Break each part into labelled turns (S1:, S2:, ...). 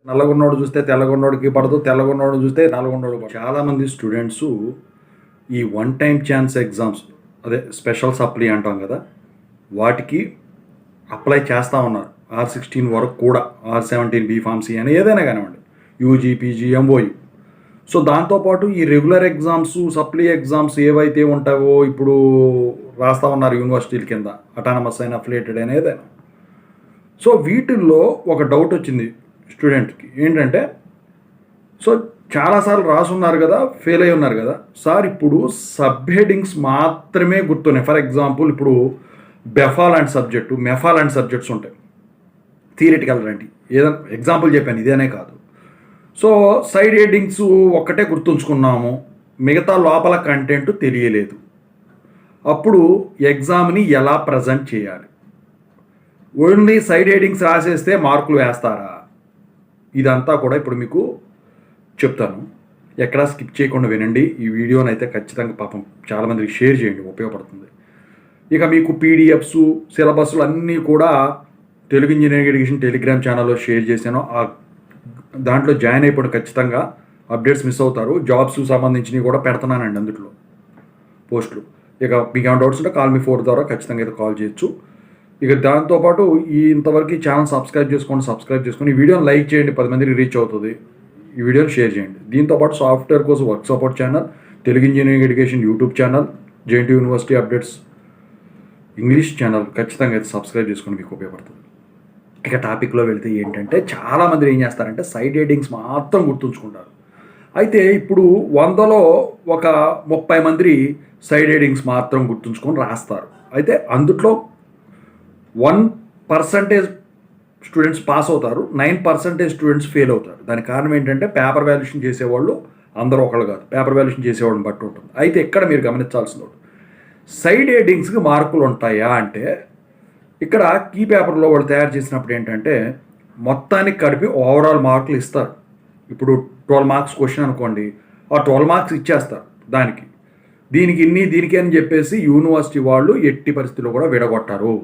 S1: నల్లగున్నోడు చూస్తే తెల్లగున్నోడికి పడదు, తెల్లగున్నోడు చూస్తే నల్లగున్నోడు పడదు. చాలామంది స్టూడెంట్స్ ఈ వన్ టైం ఛాన్స్ ఎగ్జామ్స్, అదే స్పెషల్ సప్లీ అంటాం కదా, వాటికి అప్లై చేస్తూ ఉన్నారు. R16 వరకు కూడా, R17 బీఫార్మసీ అని ఏదైనా కానివ్వండి, యూజీ, పీజీ, ఎంఓయూ. సో దాంతోపాటు ఈ రెగ్యులర్ ఎగ్జామ్స్, సప్లీ ఎగ్జామ్స్ ఏవైతే ఉంటావో ఇప్పుడు రాస్తూ ఉన్నారు యూనివర్సిటీల కింద, అటానమస్ అయినా అఫిలియేటెడ్ అయినా ఏదైనా. సో వీటిల్లో ఒక డౌట్ వచ్చింది స్టూడెంట్కి. ఏంటంటే, సో చాలాసార్లు రాసున్నారు కదా, ఫెయిల్ అయి ఉన్నారు కదా సార్, ఇప్పుడు సబ్ హెడింగ్స్ మాత్రమే గుర్తున్నాయి. ఫర్ ఎగ్జాంపుల్ ఇప్పుడు బెఫా లాంటి సబ్జెక్టు, మెఫా లాంటి సబ్జెక్ట్స్ ఉంటాయి, థియరిటికల్ లాంటి. ఏదైనా ఎగ్జాంపుల్ చెప్పాను, ఇదేనే కాదు. సో సైడ్ హెడ్డింగ్స్ ఒక్కటే గుర్తుంచుకున్నాము, మిగతా లోపల కంటెంట్ తెలియలేదు. అప్పుడు ఎగ్జామ్ని ఎలా ప్రజెంట్ చేయాలి? ఓన్లీ సైడ్ హెడ్డింగ్స్ రాసేస్తే మార్కులు వేస్తారా? ఇదంతా కూడా ఇప్పుడు మీకు చెప్తాను. ఎక్కడా స్కిప్ చేయకుండా వినండి. ఈ వీడియోని అయితే ఖచ్చితంగా పాపం చాలామందికి షేర్ చేయండి, ఉపయోగపడుతుంది. ఇక మీకు పీడిఎఫ్స్, సిలబస్లు అన్నీ కూడా తెలుగు ఇంజనీరింగ్ ఎడ్యుకేషన్ టెలిగ్రామ్ ఛానల్లో షేర్ చేశాను. దాంట్లో జాయిన్ అయిపోయి ఖచ్చితంగా అప్డేట్స్ మిస్ అవుతారు. జాబ్స్ సంబంధించినవి కూడా పెడుతున్నానండి అందులో పోస్టులు. ఇక మీకు ఏమైనా డౌట్స్ ఉంటే కాల్ మీ 4 ద్వారా ఖచ్చితంగా అయితే కాల్ చేయొచ్చు. ఇక దాంతోపాటు ఇంతవరకు ఛానల్ సబ్స్క్రైబ్ చేసుకొని ఈ వీడియోని లైక్ చేయండి, 10 మందికి రీచ్ అవుతుంది. ఈ వీడియోని షేర్ చేయండి. దీంతోపాటు సాఫ్ట్వేర్ కోసం work support channel, Telugu engineering education YouTube channel, JNT university updates English channel ఖచ్చితంగా అయితే సబ్స్క్రైబ్ చేసుకొని మీకు ఉపయోగపడుతుంది. ఇక టాపిక్లో వెళ్తే ఏంటంటే, చాలామంది ఏం చేస్తారంటే సైడ్ హెడ్డింగ్స్ మాత్రం గుర్తుంచుకుంటారు. అయితే ఇప్పుడు 100లో ఒక 30 మంది సైడ్ హెడ్డింగ్స్ మాత్రం గుర్తుంచుకొని రాస్తారు. అయితే అందులో 1% స్టూడెంట్స్ పాస్ అవుతారు, 9% స్టూడెంట్స్ ఫెయిల్ అవుతారు. దానికి కారణం ఏంటంటే, పేపర్ వాల్యుయేషన్ చేసేవాళ్ళు అందరూ ఒకళ్ళు కాదు, పేపర్ వాల్యుయేషన్ చేసేవాళ్ళని బట్టి ఉంటుంది. అయితే ఇక్కడ మీరు గమనించాల్సిన ఒకటి, సైడ్ హెడ్డింగ్స్కి మార్కులు ఉంటాయా అంటే, ఇక్కడ కీ పేపర్లో వాళ్ళు తయారు చేసినప్పుడు ఏంటంటే మొత్తానికి కలిపి ఓవరాల్ మార్కులు ఇస్తారు. ఇప్పుడు 12 మార్క్స్ క్వశ్చన్ అనుకోండి, ఆ 12 మార్క్స్ ఇచ్చేస్తారు దానికి, దీనికి ఇన్ని, దీనికి అని చెప్పేసి యూనివర్సిటీ వాళ్ళు ఎట్టి పరిస్థితుల్లో కూడా విడగొట్టారు.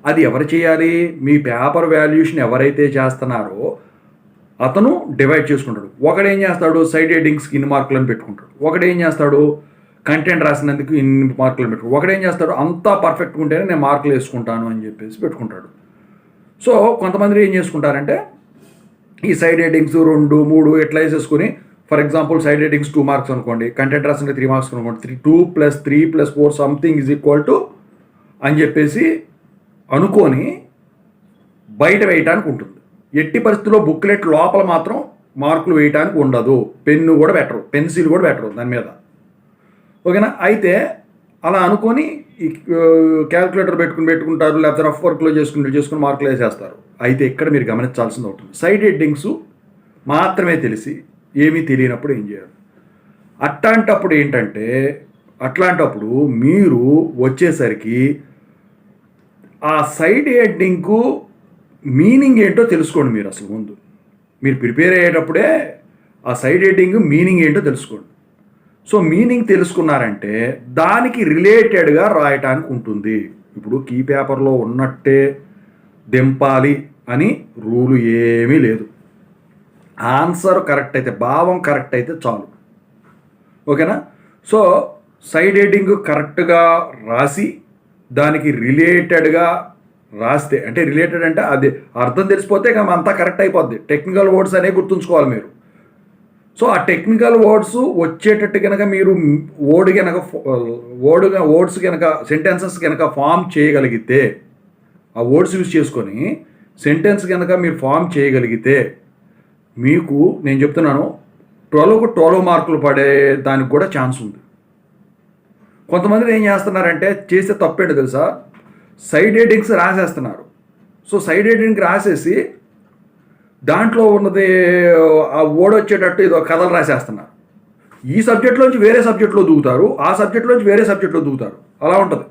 S1: అది ఎవరు చేయాలి? మీ పేపర్ వాల్యుయేషన్ ఎవరైతే చేస్తున్నారో అతను డివైడ్ చేసుకుంటాడు. ఒకడేం చేస్తాడు, సైడ్ హెడ్డింగ్స్కి ఇన్ని మార్కులను పెట్టుకుంటాడు. ఒకడేం చేస్తాడు, కంటెంట్ రాసినందుకు ఇన్ని మార్కులు పెట్టుకుంటాడు. ఒకడేం చేస్తాడు, అంతా పర్ఫెక్ట్గా ఉంటేనే నేను మార్కులు వేసుకుంటాను అని చెప్పేసి పెట్టుకుంటాడు. సో కొంతమంది ఏం చేసుకుంటారంటే, ఈ సైడ్ హెడ్డింగ్స్ 2, 3 ఎట్లా వేసేసుకుని, for example side headings 2 marks అనుకోండి, కంటెంట్ రాసిన 3 మార్క్స్ అనుకోండి, 2 + 3 + 4 సంథింగ్ ఈజ్ ఈక్వల్ టు అని చెప్పేసి అనుకొని బయట వేయటానికి ఉంటుంది. ఎట్టి పరిస్థితుల్లో బుక్లెట్ లోపల మాత్రం మార్కులు వేయటానికి ఉండదు. పెన్ను కూడా పెట్టరు, పెన్సిల్ కూడా పెట్టరు దాని మీద, ఓకేనా? అయితే అలా అనుకొని ఈ క్యాల్కులేటర్ పెట్టుకుంటారు, లేకపోతే రఫ్ వర్క్లో చేసుకుని మార్కులు వేసేస్తారు. అయితే ఇక్కడ మీరు గమనించాల్సింది ఉంటుంది, సైడ్ హెడ్డింగ్స్ మాత్రమే తెలిసి ఏమీ తెలియనప్పుడు ఏం చేయాలి? అట్లాంటప్పుడు మీరు వచ్చేసరికి ఆ సైడ్ హెడ్డింగ్కు మీనింగ్ ఏంటో తెలుసుకోండి. మీరు అసలు ముందు మీరు ప్రిపేర్ అయ్యేటప్పుడే ఆ సైడ్ హెడ్డింగ్ మీనింగ్ ఏంటో తెలుసుకోండి. సో మీనింగ్ తెలుసుకున్నారంటే దానికి రిలేటెడ్గా రాయటానికి ఉంటుంది. ఇప్పుడు కీ పేపర్లో ఉన్నట్టే దింపాలి అని రూలు ఏమీ లేదు. ఆన్సర్ కరెక్ట్ అయితే, భావం కరెక్ట్ అయితే చాలు, ఓకేనా? సో సైడ్ హెడ్డింగ్ కరెక్ట్గా రాసి దానికి రిలేటెడ్గా రాస్తే, అంటే రిలేటెడ్ అంటే అది అర్థం తెలిసిపోతే అంతా కరెక్ట్ అయిపోద్ది. టెక్నికల్ వర్డ్స్ అనేవి గుర్తుంచుకోవాలి మీరు. సో ఆ టెక్నికల్ వర్డ్స్ వచ్చేటట్టు కనుక మీరు వర్డ్స్ కనుక సెంటెన్సెస్ కనుక ఫామ్ చేయగలిగితే, ఆ వర్డ్స్ యూజ్ చేసుకొని సెంటెన్స్ కనుక మీరు ఫామ్ చేయగలిగితే, మీకు నేను చెప్తున్నాను 12 మార్కులు పడే దానికి కూడా ఛాన్స్ ఉంది. కొంతమంది ఏం చేస్తున్నారంటే, చేస్తే తప్పేంటి తెలుసా, సైడ్ హెడ్డింగ్స్ రాసేస్తున్నారు. సో సైడ్ హెడ్డింగ్ రాసేసి దాంట్లో ఉన్నది ఆ వర్డ్ వచ్చేటట్టు ఏదో కథలు రాసేస్తున్నారు. ఈ సబ్జెక్ట్లోంచి వేరే సబ్జెక్ట్లో దూకుతారు, ఆ సబ్జెక్ట్లోంచి వేరే సబ్జెక్ట్లో దూకుతారు. అలా ఉంటుంది.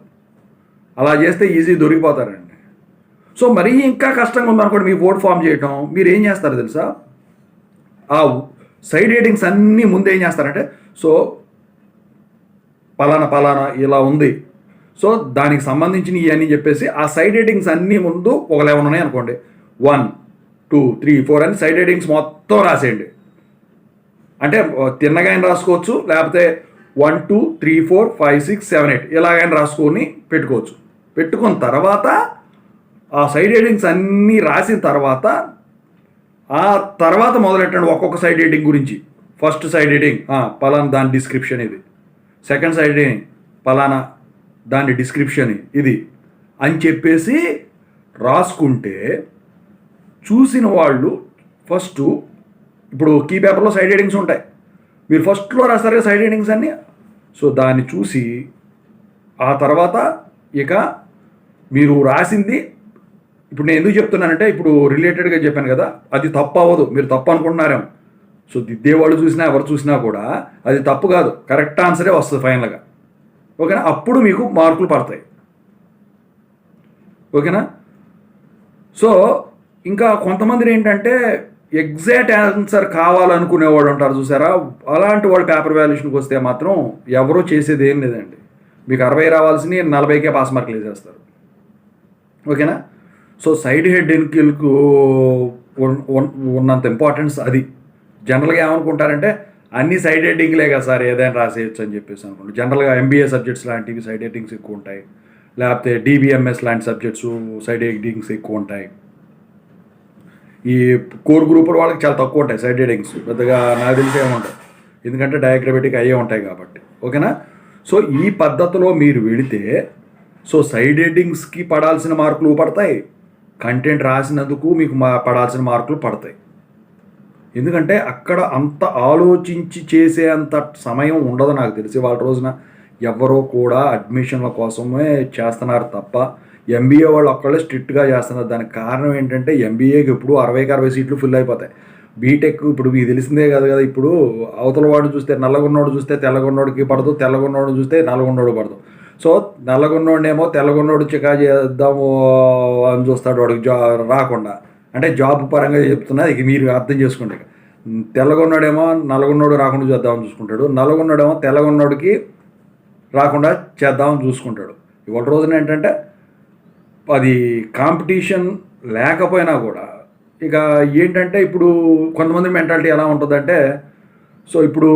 S1: అలా చేస్తే ఈజీ దొరికిపోతారండి. సో మరీ ఇంకా కష్టంగా ఉందనుకోండి మీ వర్డ్ ఫామ్ చేయటం, మీరు ఏం చేస్తారు తెలుసా, ఆ సైడ్ హెడ్డింగ్స్ అన్నీ ముందు ఏం చేస్తారంటే, సో పలానా ఇలా ఉంది, సో దానికి సంబంధించిన ఇవన్నీ చెప్పేసి ఆ సైడ్ హెడ్డింగ్స్ అన్నీ ముందు ఒక 11 ఉన్నాయి అనుకోండి, 1, 2 3 4 అని సైడ్ హెడ్డింగ్స్ మొత్తం రాసేయండి. అంటే తిన్నగానే రాసుకోవచ్చు, లేకపోతే 1 2 3 4 5 6 7 8 ఇలాగైనా రాసుకొని పెట్టుకోవచ్చు. పెట్టుకున్న తర్వాత ఆ సైడ్ హెడ్డింగ్స్ అన్నీ రాసిన తర్వాత ఆ తర్వాత మొదలెట్టండి ఒక్కొక్క సైడ్ హెడ్డింగ్ గురించి. ఫస్ట్ సైడ్ హెడ్డింగ్ పలానా దాని డిస్క్రిప్షన్ ఇది, సెకండ్ సైడ్ హెడ్డింగ్ పలానా దాని డిస్క్రిప్షన్ ఇది అని చెప్పేసి రాసుకుంటే చూసిన వాళ్ళు ఫస్ట్, ఇప్పుడు కీ పేపర్లో సైడ్ హెడ్డింగ్స్ ఉంటాయి, మీరు ఫస్ట్లో రాస్తారు సైడ్ హెడ్డింగ్స్ అన్నీ. సో దాన్ని చూసి ఆ తర్వాత ఇక మీరు రాసింది, ఇప్పుడు నేను ఎందుకు చెప్తున్నానంటే ఇప్పుడు రిలేటెడ్గా చెప్పాను కదా, అది తప్పు అవ్వదు, మీరు తప్పు అనుకుంటున్నారేమో. సో దిద్దేవాళ్ళు చూసినా ఎవరు చూసినా కూడా అది తప్పు కాదు, కరెక్ట్ ఆన్సరే వస్తుంది ఫైనల్గా. ఓకేనా? అప్పుడు మీకు మార్కులు పడతాయి. ఓకేనా? సో ఇంకా కొంతమంది ఏంటంటే ఎగ్జాక్ట్ ఆన్సర్ కావాలనుకునేవాడు ఉంటారు చూసారా, అలాంటి వాడు పేపర్ వాల్యుయేషన్కి వస్తే మాత్రం ఎవరో చేసేది ఏం లేదండి. మీకు 60 రావాల్సినవి 40కే పాస్ మార్కులు వేసేస్తారు. ఓకేనా? సో సైడ్ హెడ్డింగ్కి ఉన్నంత ఇంపార్టెన్స్ అది. జనరల్గా ఏమనుకుంటారంటే అన్ని సైడ్ హెడ్డింగ్లే కదా సార్, ఏదైనా రాసేయచ్చు అని చెప్పేసి అనుకుంటారు. జనరల్గా ఎంబీఏ సబ్జెక్ట్స్ లాంటివి సైడ్ హెడ్డింగ్స్ ఎక్కువ ఉంటాయి, లేకపోతే డిబిఎంఎస్ లాంటి సబ్జెక్ట్స్ సైడ్ హెడ్డింగ్స్ ఎక్కువ ఉంటాయి. ఈ కోర్ గ్రూప్ వాళ్ళకి చాలా తక్కువ ఉంటాయి సైడ్ హెడ్డింగ్స్, పెద్దగా నాకు తెలిసి ఏముంటాయి, ఎందుకంటే డయాగ్రమెటిక్ అయ్యే ఉంటాయి కాబట్టి. ఓకేనా? సో ఈ పద్ధతిలో మీరు వెళితే సో సైడ్ హెడ్డింగ్స్కి పడాల్సిన మార్కులు పడతాయి, కంటెంట్ రాసినందుకు మీకు పడాల్సిన మార్కులు పడతాయి. ఎందుకంటే అక్కడ అంత ఆలోచించి చేసే అంత సమయం ఉండదు నాకు తెలిసి. వాళ్ళ రోజున ఎవరో కూడా అడ్మిషన్ల కోసమే చేస్తున్నారు తప్ప ఎంబీఏ వాళ్ళు ఒక్కళ్ళే స్ట్రిక్ట్గా చేస్తున్నారు. దానికి కారణం ఏంటంటే ఎంబీఏకి ఇప్పుడు 60కి 60 సీట్లు ఫిల్ అయిపోతాయి. బీటెక్ ఇప్పుడు మీకు తెలిసిందే కదా, ఇప్పుడు అవతల వాడు చూస్తే నల్లగొన్నోడు చూస్తే తెల్లగొన్నోడికి పడదు, తెల్లగొన్నోడు చూస్తే నల్లగొన్నోడు పడదు. సో నల్లగొన్నోడేమో తెల్లగొన్నోడు చికా చేద్దాము అని చూస్తాడు, వాడికి రాకుండా. అంటే జాబ్ పరంగా చెప్తున్నా, ఇక మీరు అర్థం చేసుకోండి. తెల్లగొన్నాడేమో నల్లగొన్నోడు రాకుండా చేద్దామని చూసుకుంటాడు, నల్లగొన్నాడేమో తెల్లగొన్నోడికి రాకుండా చేద్దామని చూసుకుంటాడు. ఇవాళ రోజున ఏంటంటే అది కాంపిటీషన్ లేకపోయినా కూడా ఇక ఏంటంటే ఇప్పుడు కొంతమంది మెంటాలిటీ ఎలా ఉంటుందంటే, సో ఇప్పుడు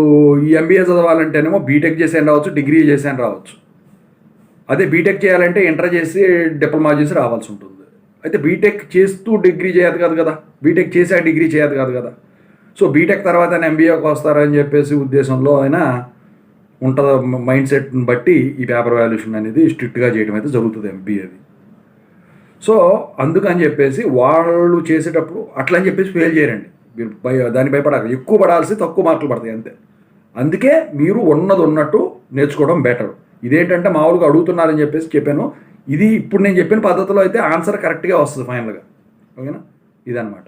S1: ఈ ఎంబీఏ చదవాలంటేనేమో బీటెక్ చేసేని రావచ్చు, డిగ్రీ చేసేని రావచ్చు. అదే బీటెక్ చేయాలంటే ఇంటర్ చేసి డిప్లొమా చేసి రావాల్సి ఉంటుంది. అయితే బీటెక్ చేస్తూ డిగ్రీ చేయదు కాదు కదా, బీటెక్ చేసాక డిగ్రీ చేయదు కాదు కదా. సో బీటెక్ తర్వాత ఎంబీఏకి వస్తారని చెప్పేసి ఉద్దేశంలో అయినా ఉంటుంది. మైండ్ సెట్ని బట్టి ఈ పేపర్ వాల్యుయేషన్ అనేది స్ట్రిక్ట్గా చేయడం అయితే జరుగుతుంది ఎంబీఏది. సో అందుకని చెప్పేసి వాళ్ళు చేసేటప్పుడు అట్లా అని చెప్పేసి ఫెయిల్ చేయరండి. మీరు దాన్ని భయపడాలి, ఎక్కువ పడాల్సి తక్కువ మార్కులు పడతాయి అంతే. అందుకే మీరు ఉన్నది ఉన్నట్టు నేర్చుకోవడం బెటర్. ఇదేంటంటే మామూలుగా అడుగుతున్నారని చెప్పేసి చెప్పాను. ఇది ఇప్పుడు నేను చెప్పిన పద్ధతిలో అయితే ఆన్సర్ కరెక్ట్గా వస్తుంది ఫైనల్గా. ఓకేనా? ఇదన్నమాట.